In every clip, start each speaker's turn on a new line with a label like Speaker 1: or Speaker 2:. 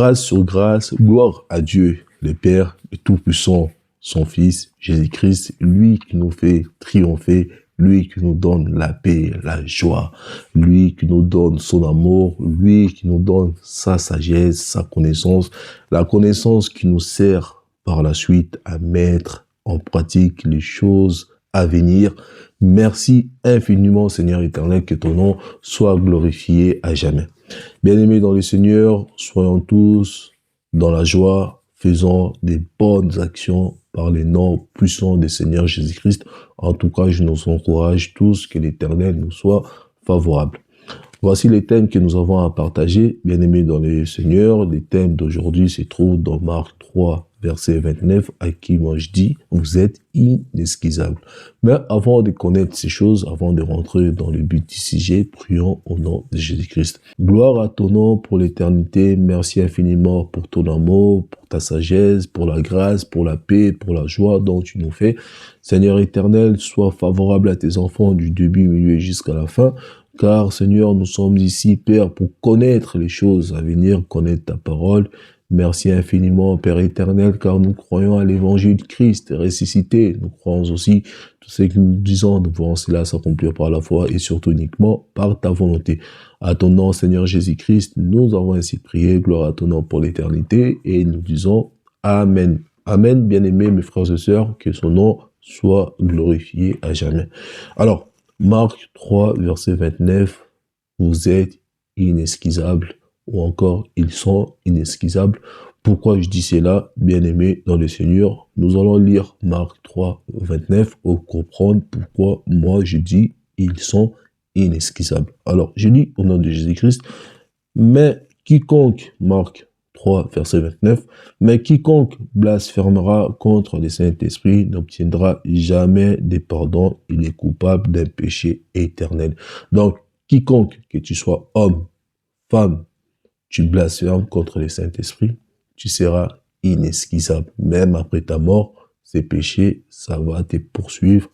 Speaker 1: grâce sur grâce, gloire à Dieu, le Père, le Tout-Puissant, son Fils, Jésus-Christ, lui qui nous fait triompher, lui qui nous donne la paix, la joie, lui qui nous donne son amour, lui qui nous donne sa sagesse, sa connaissance, la connaissance qui nous sert par la suite à mettre en pratique les choses à venir. Merci infiniment, Seigneur éternel, que ton nom soit glorifié à jamais. Bien-aimés dans le Seigneur, soyons tous dans la joie, faisant des bonnes actions par les noms puissants du Seigneur Jésus-Christ. En tout cas, je nous encourage tous que l'Éternel nous soit favorable. Voici les thèmes que nous avons à partager, bien-aimés dans le Seigneur. Les thèmes d'aujourd'hui se trouvent dans Marc 3, verset 29, à qui moi je dis, vous êtes inexcusables. Mais avant de connaître ces choses, avant de rentrer dans le but du sujet, prions au nom de Jésus-Christ. Gloire à ton nom pour l'éternité. Merci infiniment pour ton amour, pour ta sagesse, pour la grâce, pour la paix, pour la joie dont tu nous fais. Seigneur éternel, sois favorable à tes enfants du début, milieu jusqu'à la fin. Car, Seigneur, nous sommes ici, Père, pour connaître les choses à venir, connaître ta parole. Merci infiniment, Père éternel, car nous croyons à l'évangile de Christ ressuscité. Nous croyons aussi tout ce que nous disons, nous voyons cela s'accomplir par la foi et surtout uniquement par ta volonté. À ton nom, Seigneur Jésus-Christ, nous avons ainsi prié. Gloire à ton nom pour l'éternité et nous disons Amen. Amen, bien-aimés, mes frères et sœurs, que son nom soit glorifié à jamais. Alors, Marc 3, verset 29, vous êtes inexcusables, ou encore, ils sont inexcusables. Pourquoi je dis cela, bien-aimés dans le Seigneur? Nous allons lire Marc 3, 29 pour comprendre pourquoi moi je dis, ils sont inexcusables. Alors, je lis au nom de Jésus-Christ, mais quiconque, Marc 3, verset 29, mais quiconque blasphémera contre le Saint-Esprit n'obtiendra jamais de pardon, il est coupable d'un péché éternel. Donc, quiconque, que tu sois homme, femme, tu blasphèmes contre le Saint-Esprit, tu seras inexcusable. Même après ta mort, ces péchés, ça va te poursuivre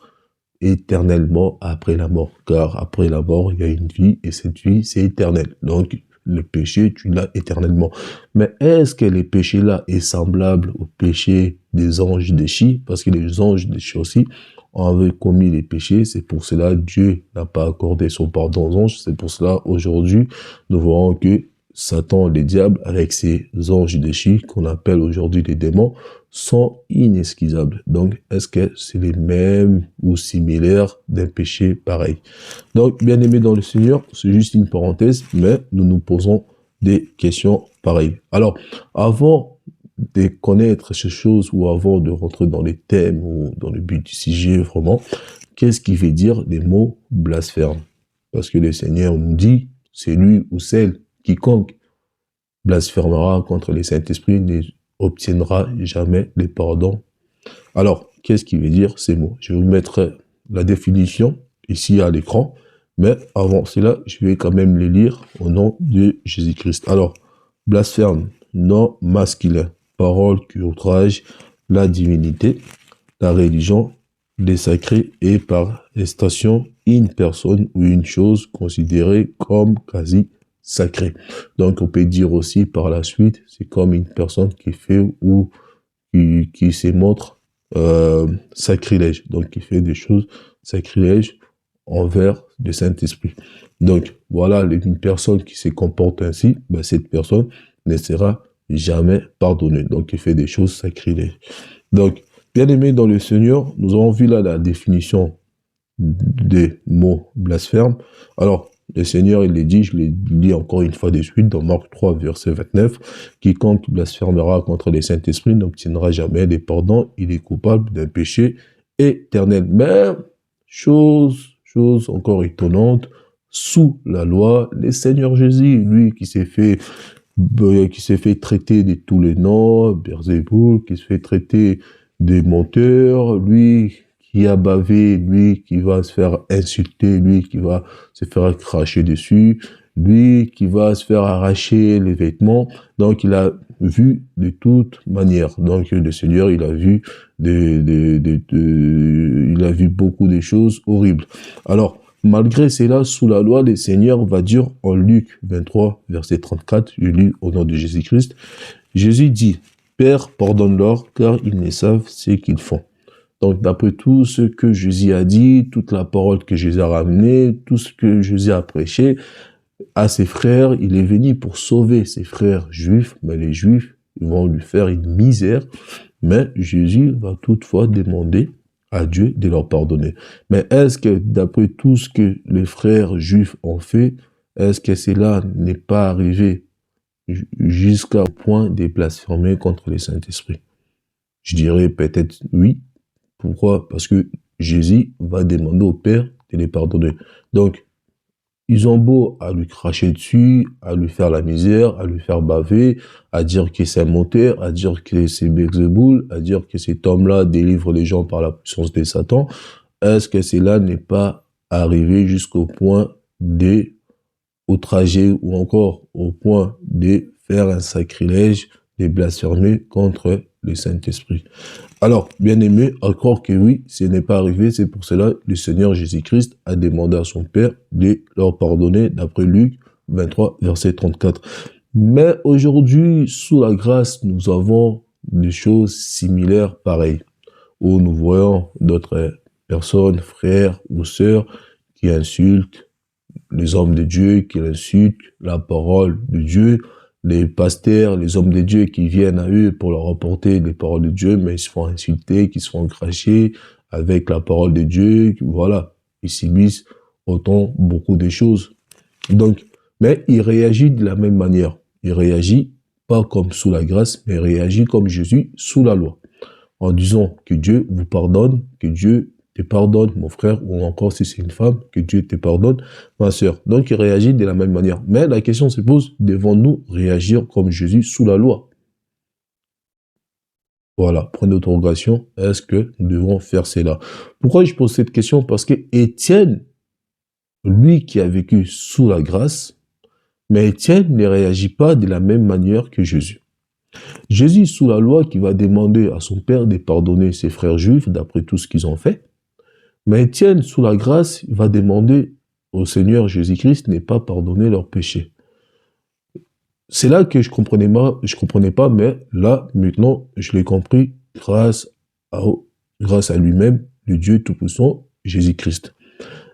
Speaker 1: éternellement après la mort. Car après la mort, il y a une vie et cette vie, c'est éternel. Donc, le péché, tu l'as éternellement. Mais est-ce que le péché-là est semblable au péché des anges déchus? Parce que les anges déchus aussi avaient commis les péchés. C'est pour cela que Dieu n'a pas accordé son pardon aux anges. C'est pour cela, aujourd'hui, nous voyons que Satan, le diable, avec ses anges déchus, qu'on appelle aujourd'hui les démons, sont inexcusables. Donc, est-ce que c'est les mêmes ou similaires d'un péché pareil? Donc, bien aimé dans le Seigneur, c'est juste une parenthèse, mais nous nous posons des questions pareilles. Alors, avant de connaître ces choses ou avant de rentrer dans les thèmes ou dans le but du sujet, vraiment, qu'est-ce qui veut dire les mots blasphème? Parce que le Seigneur nous dit, c'est lui ou celle quiconque blasphémera contre le Saint-Esprit n'obtiendra jamais le pardon. Alors, qu'est-ce qui veut dire ces mots? Je vais vous mettre la définition ici à l'écran, mais avant cela, je vais quand même les lire au nom de Jésus-Christ. Alors, blasphème, nom masculin, parole qui outrage la divinité, la religion, les sacrés et par extension une personne ou une chose considérée comme quasi sacrée. Donc, on peut dire aussi par la suite, c'est comme une personne qui fait ou qui se montre sacrilège, donc qui fait des choses sacrilèges envers le Saint-Esprit. Donc, voilà, une personne qui se comporte ainsi, ben, cette personne ne sera jamais pardonnée. Donc, il fait des choses sacrilèges. Donc, bien aimé dans le Seigneur, nous avons vu là la définition des mots blasphèmes. Alors, le Seigneur, il est dit, je l'ai dit encore une fois de suite dans Marc 3, verset 29, quiconque blasphémera contre le Saint-Esprit n'obtiendra jamais de pardon, il est coupable d'un péché éternel. Mais, chose encore étonnante, sous la loi, le Seigneur Jésus, lui qui s'est fait traiter de tous les noms, Beelzéboul, qui se fait traiter des menteurs, lui qui a bavé, lui qui va se faire insulter, lui qui va se faire cracher dessus, lui qui va se faire arracher les vêtements. Donc, il a vu de toute manière. Donc, le Seigneur, il a vu il a vu beaucoup de choses horribles. Alors, Malgré cela, sous la loi, le Seigneur va dire en Luc 23, verset 34, je lis au nom de Jésus-Christ, Jésus dit, Père, pardonne-leur, car ils ne savent ce qu'ils font. Donc, d'après tout ce que Jésus a dit, toute la parole que Jésus a ramenée, tout ce que Jésus a prêché à ses frères, il est venu pour sauver ses frères juifs, mais les juifs vont lui faire une misère, mais Jésus va toutefois demander à Dieu de leur pardonner. Mais est-ce que, d'après tout ce que les frères juifs ont fait, est-ce que cela n'est pas arrivé jusqu'au point de blasphémer contre le Saint-Esprit? Je dirais peut-être oui. Pourquoi? Parce que Jésus va demander au Père de les pardonner. Donc, ils ont beau à lui cracher dessus, à lui faire la misère, à lui faire baver, à dire que c'est un menteur, à dire que c'est Belzéboul, à dire que cet homme-là délivre les gens par la puissance de Satan. Est-ce que cela n'est pas arrivé jusqu'au point de outrager ou encore au point de faire un sacrilège, de blasphémer contre le Saint-Esprit? Alors, bien aimé, encore que oui, ce n'est pas arrivé, c'est pour cela que le Seigneur Jésus-Christ a demandé à son Père de leur pardonner, d'après Luc 23, verset 34. Mais aujourd'hui, sous la grâce, nous avons des choses similaires, pareilles, où nous voyons d'autres personnes, frères ou sœurs, qui insultent les hommes de Dieu, qui insultent la parole de Dieu, les pasteurs, les hommes de Dieu qui viennent à eux pour leur apporter les paroles de Dieu, mais ils se font insulter, qui se font cracher avec la parole de Dieu, voilà, ils subissent autant beaucoup de choses. Donc, mais il réagit de la même manière. Il réagit pas comme sous la grâce, mais il réagit comme Jésus sous la loi, en disant que Dieu vous pardonne, que Dieu te pardonne, mon frère, ou encore si c'est une femme, que Dieu te pardonne, ma sœur. Donc, il réagit de la même manière. Mais la question se pose, devons-nous réagir comme Jésus sous la loi? Voilà, point d'interrogation, est-ce que nous devons faire cela? Pourquoi je pose cette question? Parce que Étienne, lui qui a vécu sous la grâce, mais Étienne ne réagit pas de la même manière que Jésus. Jésus, sous la loi, qui va demander à son Père de pardonner ses frères juifs d'après tout ce qu'ils ont fait, mais Étienne, sous la grâce, va demander au Seigneur Jésus-Christ de ne pas pardonner leurs péchés. C'est là que je comprenais pas, mais là, maintenant, je l'ai compris grâce à lui-même, le Dieu Tout-Puissant, Jésus-Christ.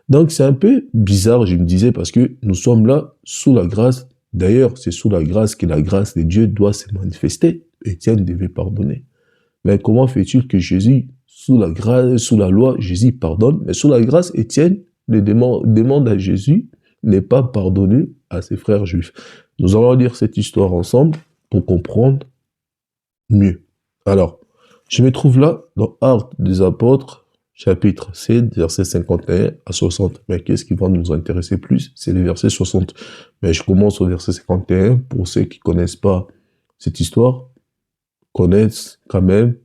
Speaker 1: Donc, c'est un peu bizarre, je me disais, parce que nous sommes là sous la grâce. D'ailleurs, c'est sous la grâce que la grâce de Dieu doit se manifester. Étienne devait pardonner. Mais comment fait-il que Jésus, sous la grâce, sous la loi, Jésus pardonne, mais sous la grâce, Étienne demande à Jésus n'est pas pardonné à ses frères juifs. Nous allons lire cette histoire ensemble pour comprendre mieux. Alors, je me trouve là dans Actes des Apôtres, chapitre 7, versets 51 à 60. Mais qu'est-ce qui va nous intéresser plus? C'est les versets 60. Mais je commence au verset 51 pour ceux qui connaissent pas cette histoire, connaissent quand même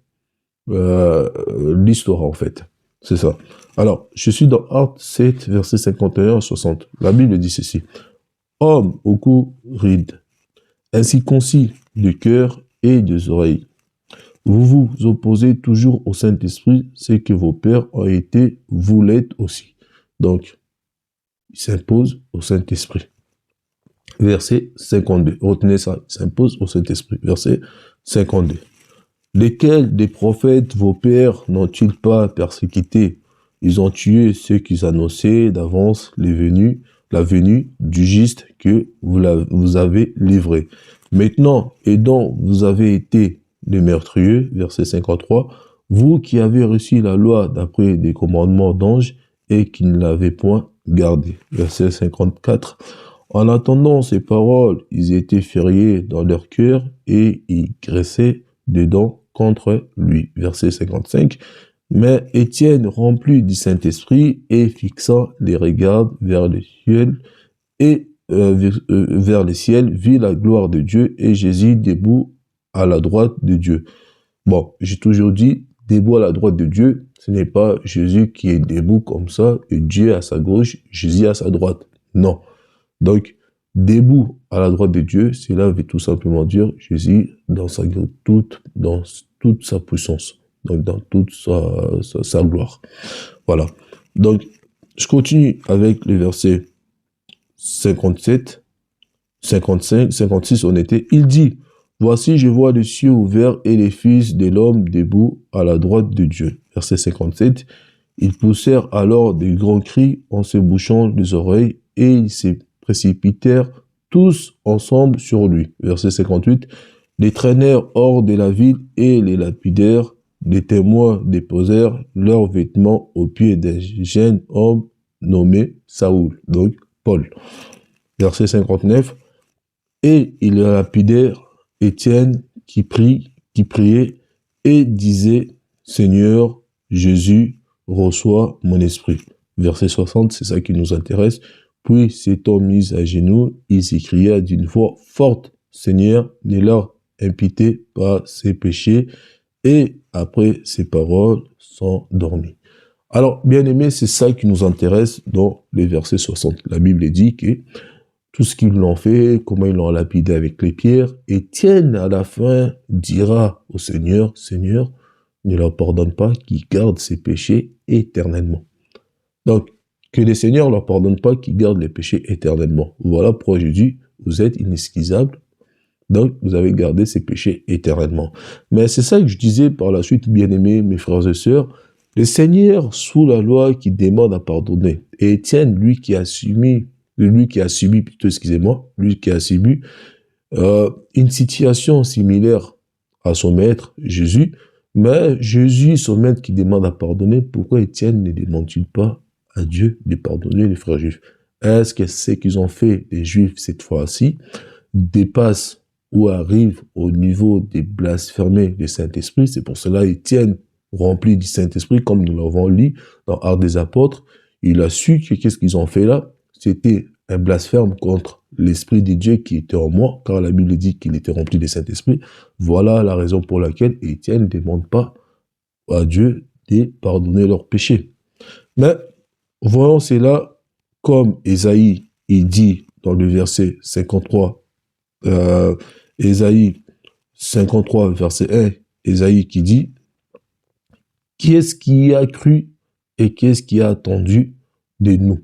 Speaker 1: l'histoire en fait. C'est ça. Alors, je suis dans Actes 7, versets 51 à 60. La Bible dit ceci. Homme au cou ride, ainsi concis de cœur et des oreilles. Vous vous opposez toujours au Saint-Esprit, c'est que vos pères ont été, vous l'êtes aussi. Donc, il s'impose au Saint-Esprit. Verset 52. Retenez ça, il s'impose au Saint-Esprit. Verset 52. Lesquels des prophètes vos pères n'ont-ils pas persécuté? Ils ont tué ceux qui annonçaient d'avance la venue du juste que vous avez livré. Maintenant, et dont vous avez été les meurtriers, verset 53, vous qui avez reçu la loi d'après des commandements d'anges et qui ne l'avez point gardée. Verset 54. En attendant ces paroles, ils étaient fériés dans leur cœur et ils graissaient des dents contre lui. Verset 55. Mais Étienne, rempli du Saint-Esprit et fixant les regards vers le ciel vers le ciel, vit la gloire de Dieu et Jésus debout à la droite de Dieu. Bon, j'ai toujours dit, debout à la droite de Dieu, ce n'est pas Jésus qui est debout comme ça, et Dieu à sa gauche, Jésus à sa droite. Non. Donc, debout à la droite de Dieu, cela veut tout simplement dire Jésus dans toute sa puissance, donc dans toute sa gloire. Voilà. Donc, Je continue avec le verset 57, 55, 56, on était. Il dit, voici, je vois les cieux ouverts et les fils de l'homme debout à la droite de Dieu. Verset 57. Ils poussèrent alors des grands cris en se bouchant les oreilles et ils se précipitèrent tous ensemble sur lui. Verset 58. Les traînèrent hors de la ville et les lapidèrent. Les témoins déposèrent leurs vêtements aux pieds d'un jeune homme nommé Saoul, donc Paul. Verset 59. Et ils lapidèrent Étienne qui priait et disait, Seigneur Jésus, reçois mon esprit. Verset 60, c'est ça qui nous intéresse. Puis s'étant mis à genoux, il s'écria d'une voix forte, Seigneur, ne leur imputez pas ses péchés. Et après ces paroles, s'endormit. Alors, bien aimé, c'est ça qui nous intéresse dans les versets 60. La Bible dit que tout ce qu'ils l'ont fait, comment ils l'ont lapidé avec les pierres, Étienne, à la fin, dira au Seigneur, Seigneur, ne leur pardonne pas, qu'ils gardent ses péchés éternellement. Donc, que le Seigneur ne leur pardonne pas, qu'ils gardent les péchés éternellement. Voilà pourquoi je dis, vous êtes inexcusables, donc vous avez gardé ces péchés éternellement. Mais c'est ça que je disais par la suite, bien-aimés, mes frères et sœurs, le Seigneur, sous la loi, qui demande à pardonner. Et Étienne, lui qui a subi, une situation similaire à son maître, Jésus, mais Jésus, son maître qui demande à pardonner, pourquoi Étienne ne demande-t-il pas à Dieu de pardonner les frères juifs? Est-ce que ce qu'ils ont fait, les juifs, cette fois-ci, dépasse ou arrive au niveau des blasphémés du Saint-Esprit? C'est pour cela Étienne, rempli du Saint-Esprit, comme nous l'avons lu dans Actes des Apôtres, il a su que qu'est-ce qu'ils ont fait là? C'était un blasphème contre l'Esprit de Dieu qui était en moi, car la Bible dit qu'il était rempli du Saint-Esprit. Voilà la raison pour laquelle Étienne ne demande pas à Dieu de pardonner leurs péchés. Mais voyons cela comme Ésaïe, il dit dans le verset 53, Ésaïe 53, verset 1, Ésaïe qui dit, qui est-ce qui a cru et qui est-ce qui a attendu de nous?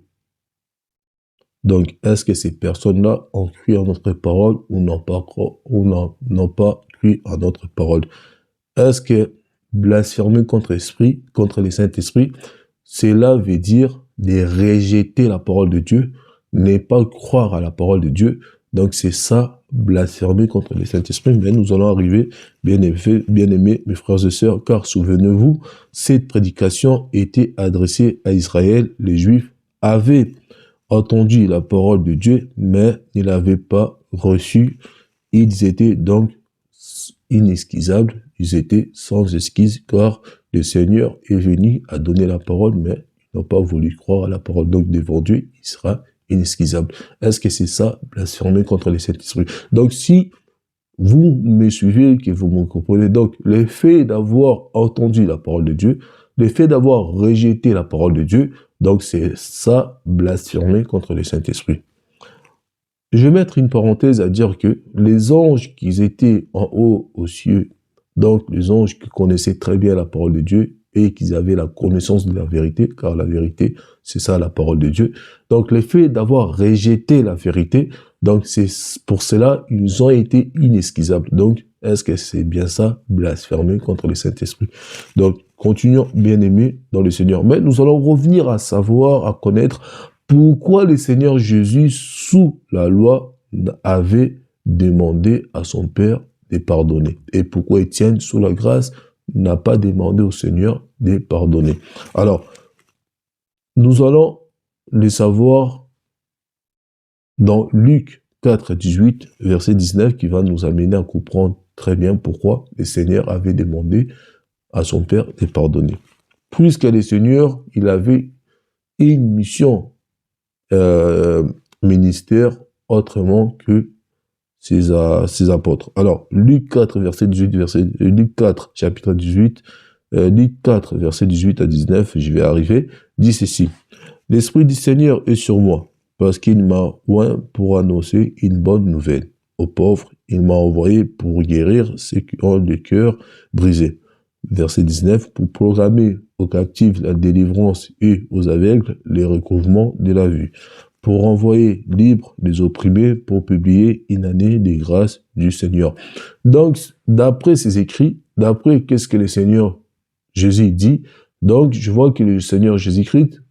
Speaker 1: Donc, est-ce que ces personnes-là ont cru en notre parole ou n'ont pas cru en notre parole? Est-ce que blasphémer contre le Saint-Esprit, cela veut dire de rejeter la parole de Dieu, ne pas croire à la parole de Dieu? Donc, c'est ça, blasphémer contre le Saint-Esprit. Mais nous allons arriver, bien aimés, mes frères et sœurs, car souvenez-vous, cette prédication était adressée à Israël. Les Juifs avaient entendu la parole de Dieu, mais ne l'avaient pas reçue. Ils étaient donc inexcusables, ils étaient sans excuse, car le Seigneur est venu à donner la parole, mais ils n'ont pas voulu croire à la parole. Donc devant Dieu, il sera inexcusable. Est-ce que c'est ça, blasphémer contre le Saint-Esprit? Donc si vous me suivez, que vous me comprenez, donc le fait d'avoir entendu la parole de Dieu, le fait d'avoir rejeté la parole de Dieu, donc c'est ça, blasphémer contre le Saint-Esprit. Je vais mettre une parenthèse à dire que les anges qui étaient en haut aux cieux, donc les anges qui connaissaient très bien la parole de Dieu et qui avaient la connaissance de la vérité, car la vérité, c'est ça la parole de Dieu. Donc le fait d'avoir rejeté la vérité, donc c'est pour cela ils ont été inexcusables. Donc est-ce que c'est bien ça, blasphémer contre le Saint-Esprit? Donc continuons bien aimés dans le Seigneur. Mais nous allons revenir à savoir, à connaître pourquoi le Seigneur Jésus, sous la loi, avait demandé à son Père de pardonner. Et pourquoi Étienne, sous la grâce, n'a pas demandé au Seigneur de pardonner. Alors, nous allons le savoir dans Luc 4, 18, verset 19, qui va nous amener à comprendre très bien pourquoi le Seigneur avait demandé à son Père de pardonner. Puisque le Seigneur, il avait une mission ministère autrement que ses apôtres. Alors, Luc 4, verset 18, Luc 4, chapitre 18, Luc 4, verset 18 à 19, je vais arriver, dit ceci. L'Esprit du Seigneur est sur moi, parce qu'il m'a oint pour annoncer une bonne nouvelle aux pauvres. Il m'a envoyé pour guérir ceux qui ont le cœur brisé. Verset 19, pour proclamer aux captifs la délivrance et aux aveugles les recouvrements de la vue, pour renvoyer libres les opprimés, pour publier une année des grâces du Seigneur. Donc, d'après ces écrits, d'après qu'est-ce que le Seigneur Jésus dit, donc je vois que le Seigneur Jésus-Christ,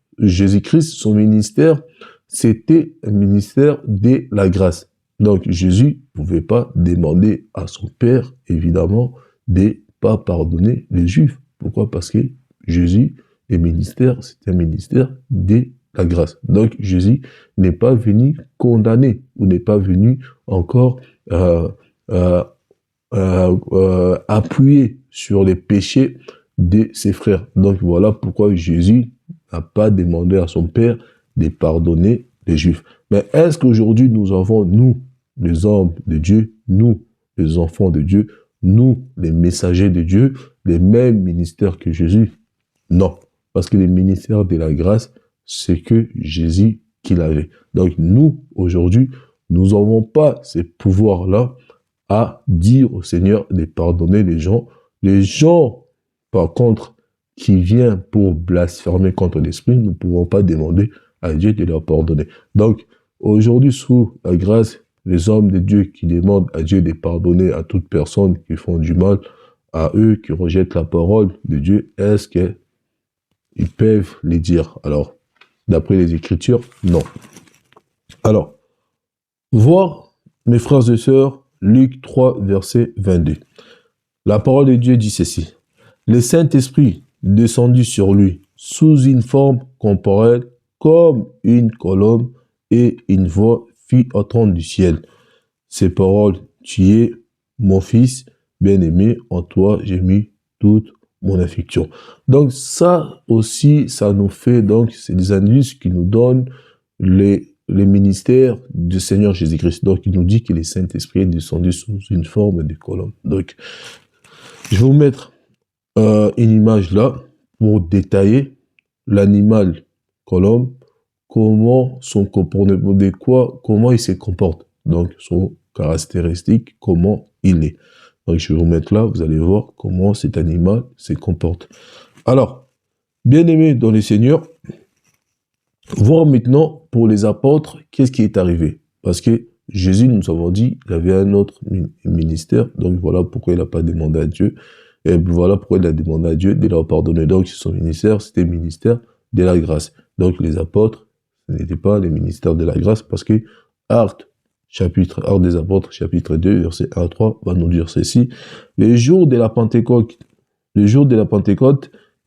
Speaker 1: son ministère, c'était un ministère de la grâce. Donc Jésus ne pouvait pas demander à son Père, évidemment, de ne pas pardonner les Juifs. Pourquoi? Parce que Jésus, le ministère, c'est un ministère de la grâce. Donc Jésus n'est pas venu condamner ou n'est pas venu encore appuyer sur les péchés de ses frères. Donc voilà pourquoi Jésus n'a pas demandé à son Père de pardonner les Juifs. Mais est-ce qu'aujourd'hui nous avons, nous, les hommes de Dieu, nous, les enfants de Dieu, nous, les messagers de Dieu, les mêmes ministères que Jésus? Non. Parce que le ministère de la grâce, c'est que Jésus qu'il avait. Donc nous, aujourd'hui, nous n'avons pas ces pouvoirs-là à dire au Seigneur de pardonner les gens. Les gens, par contre, qui viennent pour blasphémer contre l'Esprit, nous ne pouvons pas demander à Dieu de leur pardonner. Donc, aujourd'hui, sous la grâce, les hommes de Dieu qui demandent à Dieu de pardonner à toute personne qui font du mal, à eux qui rejettent la parole de Dieu, est-ce qu'ils peuvent les dire? Alors, d'après les Écritures, non. Alors, voir, mes frères et sœurs, Luc 3, verset 22. La parole de Dieu dit ceci. Le Saint-Esprit descendit sur lui sous une forme corporelle comme une colombe et une voix fit entendre du ciel. Ces paroles, tu es mon fils bien-aimé, en toi j'ai mis toute mon affection. Donc ça aussi, ça nous fait, donc c'est des indices qui nous donnent les ministères du Seigneur Jésus-Christ. Donc il nous dit que le Saint-Esprit est descendu sous une forme de colombe. Donc je vais vous mettre une image là pour détailler l'animal colombe, comment son comportement, de quoi, comment il se comporte, donc son caractéristique, comment il est. Donc je vais vous mettre là, vous allez voir comment cet animal se comporte. Alors, bien aimé dans le Seigneur, voir maintenant pour les apôtres, qu'est-ce qui est arrivé? Parce que Jésus, nous avons dit, il avait un autre ministère, donc voilà pourquoi il n'a pas demandé à Dieu. Et voilà pourquoi il a demandé à Dieu de leur pardonner. Donc son ministère, c'était le ministère de la grâce. Donc les apôtres, ce n'était pas les ministères de la grâce, parce que Actes des apôtres, chapitre 2, verset 1 à 3, va nous dire ceci. Le jour de la Pentecôte,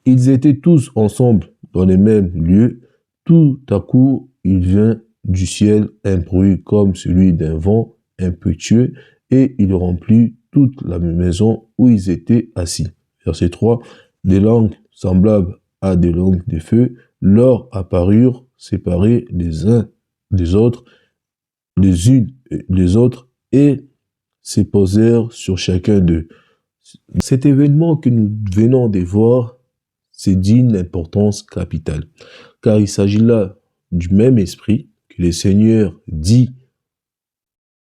Speaker 1: ils étaient tous ensemble dans les mêmes lieux. Tout à coup, il vient du ciel un bruit comme celui d'un vent impétueux et il remplit toute la maison où ils étaient assis. Verset 3. Des langues semblables à des langues de feu leur apparurent séparées les uns des autres, les unes et les autres, et se posèrent sur chacun d'eux. Cet événement que nous venons de voir, c'est d'une importance capitale, car il s'agit là du même esprit que le Seigneur dit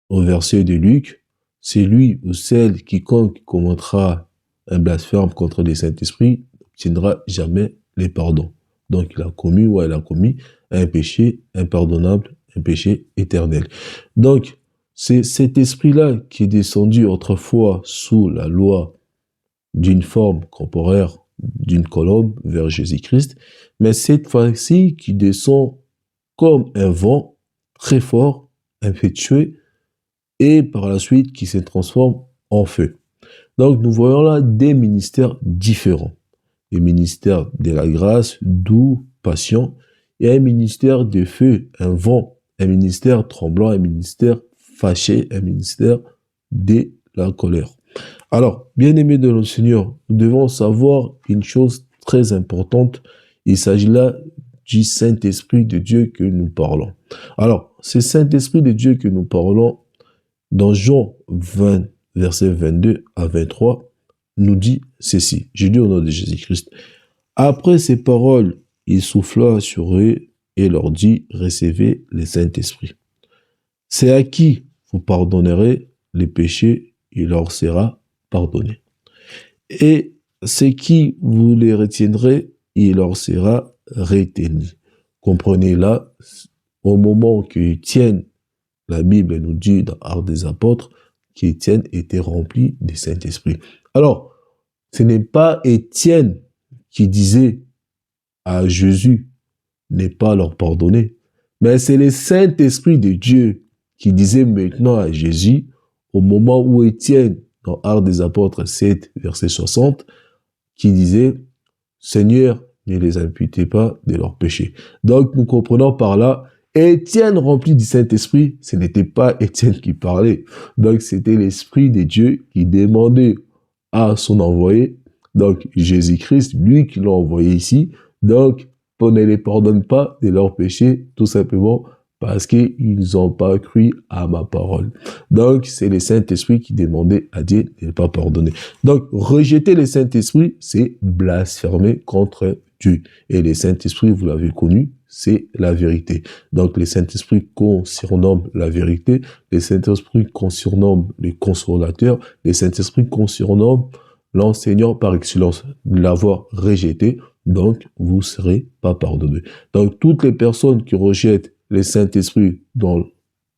Speaker 1: au verset de Luc, c'est lui ou celle quiconque commettra un blasphème contre le Saint-Esprit n'obtiendra jamais les pardons. Donc il a commis ou elle a commis un péché impardonnable, un péché éternel. Donc c'est cet esprit-là qui est descendu autrefois sous la loi d'une forme corporelle, d'une colombe vers Jésus-Christ, mais cette fois-ci qui descend comme un vent très fort, impétueux, et par la suite qui se transforme en feu. Donc nous voyons là des ministères différents. Le ministère de la grâce, doux, patient, et un ministère de feu, un vent, un ministère tremblant, un ministère fâché, un ministère de la colère. Alors, bien-aimés de notre Seigneur, nous devons savoir une chose très importante. Il s'agit là du Saint-Esprit de Dieu que nous parlons. Alors, ce Saint-Esprit de Dieu que nous parlons, dans Jean 20, verset 22 à 23, nous dit ceci. Je lis au nom de Jésus-Christ. Après ces paroles, il souffla sur eux et leur dit, recevez le Saint-Esprit. C'est à qui vous pardonnerez les péchés, il leur sera pardonné. Et c'est qui vous les retiendrez, il leur sera retenu. Comprenez là, au moment qu'Étienne, la Bible nous dit dans Actes des Apôtres, qu'Étienne était rempli du Saint-Esprit. Alors, ce n'est pas Étienne qui disait à Jésus, n'est pas leur pardonner. Mais c'est le Saint-Esprit de Dieu qui disait maintenant à Jésus, au moment où Étienne, dans Actes des Apôtres 7, verset 60, qui disait, Seigneur, ne les imputez pas de leurs péchés. Donc, nous comprenons par là, Étienne rempli du Saint-Esprit, ce n'était pas Étienne qui parlait. Donc, c'était l'Esprit de Dieu qui demandait à son envoyé, donc Jésus-Christ, lui qui l'a envoyé ici, donc, on ne les pardonne pas de leurs péchés, tout simplement parce qu'ils n'ont pas cru à ma parole. Donc, c'est le Saint-Esprit qui demandait à Dieu de ne pas pardonner. Donc, rejeter le Saint-Esprit, c'est blasphémer contre Dieu. Et le Saint-Esprit, vous l'avez connu, c'est la vérité. Donc, le Saint-Esprit qu'on surnomme la vérité, le Saint-Esprit qu'on surnomme le consolateur, le Saint-Esprit qu'on surnomme l'enseignant par excellence. L'avoir rejeté, donc vous ne serez pas pardonné. Donc toutes les personnes qui rejettent le Saint-Esprit dans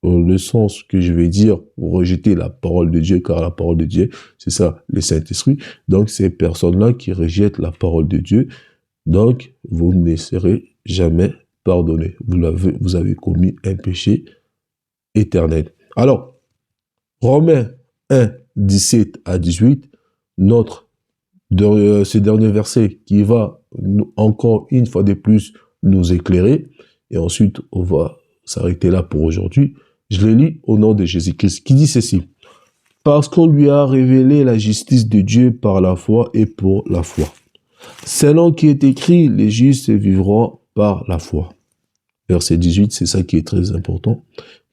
Speaker 1: le sens que je vais dire, vous rejetez la parole de Dieu, car la parole de Dieu, c'est ça, le Saint-Esprit. Donc ces personnes-là qui rejettent la parole de Dieu, donc vous ne serez jamais pardonné. Vous avez commis un péché éternel. Alors, Romains 1, 17 à 18, ce dernier verset qui va encore une fois de plus nous éclairer, et ensuite on va s'arrêter là pour aujourd'hui. Je le lis au nom de Jésus-Christ, qui dit ceci: parce qu'on lui a révélé la justice de Dieu par la foi et pour la foi. Selon qui est écrit, les justes vivront par la foi. Verset 18, c'est ça qui est très important,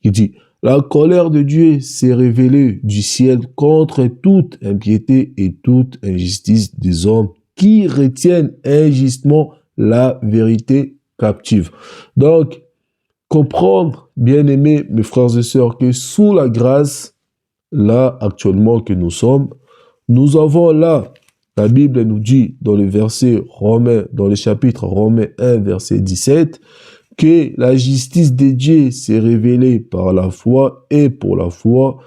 Speaker 1: qui dit: la colère de Dieu s'est révélée du ciel contre toute impiété et toute injustice des hommes qui retiennent injustement la vérité captive. Donc, comprendre, bien-aimés, mes frères et sœurs, que sous la grâce, là, actuellement que nous sommes, nous avons là, la Bible nous dit dans le verset Romains, dans le chapitre Romains 1, verset 17, que la justice de Dieu s'est révélée par la foi et pour la foi,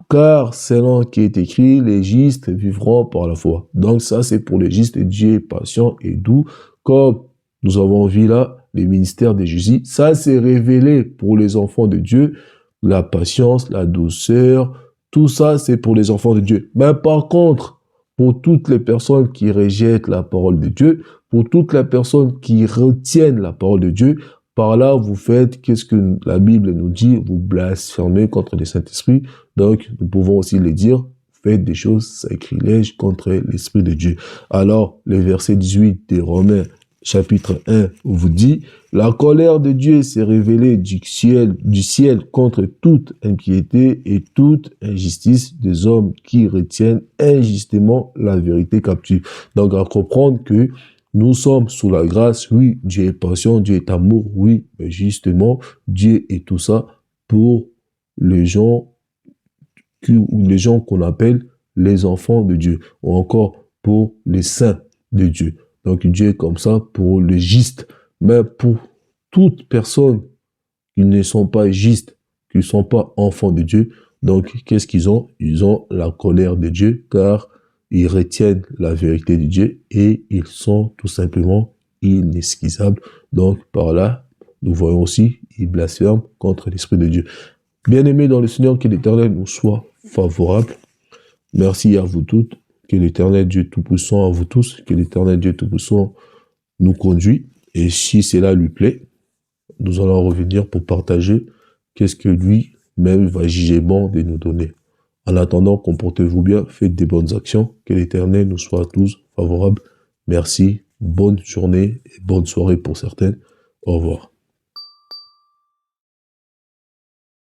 Speaker 1: car selon qui est écrit, les justes vivront par la foi. Donc ça, c'est pour les justes. Dieu est patient et doux, comme nous avons vu là, le ministère de Jésus. Ça, c'est révélé pour les enfants de Dieu, la patience, la douceur, tout ça, c'est pour les enfants de Dieu. Mais par contre, pour toutes les personnes qui rejettent la parole de Dieu, pour toutes les personnes qui retiennent la parole de Dieu, par là, vous faites, qu'est-ce que la Bible nous dit? Vous blasphémez contre le Saint-Esprit. Donc, nous pouvons aussi le dire, faites des choses sacrilèges contre l'Esprit de Dieu. Alors, le verset 18 de Romains, chapitre 1, vous dit, la colère de Dieu s'est révélée du ciel contre toute impiété et toute injustice des hommes qui retiennent injustement la vérité captive. Donc, à comprendre que nous sommes sous la grâce, oui, Dieu est patient, Dieu est amour, oui, mais justement, Dieu est tout ça pour les gens qu'on appelle les enfants de Dieu, ou encore pour les saints de Dieu. Donc Dieu est comme ça pour les justes, mais pour toute personne qui ne sont pas justes, qui ne sont pas enfants de Dieu, donc qu'est-ce qu'ils ont? Ils ont la colère de Dieu, car ils retiennent la vérité de Dieu et ils sont tout simplement inexcusables. Donc, par là, nous voyons aussi, ils blasphèment contre l'Esprit de Dieu. Bien-aimés dans le Seigneur, que l'Éternel nous soit favorable. Merci à vous toutes. Que l'Éternel Dieu Tout-Puissant, à vous tous, que l'Éternel Dieu Tout-Puissant nous conduit. Et si cela lui plaît, nous allons revenir pour partager qu'est-ce que lui-même va juger bon de nous donner. En attendant, comportez-vous bien, faites des bonnes actions, que l'Éternel nous soit tous favorable. Merci, bonne journée et bonne soirée pour certaines. Au revoir.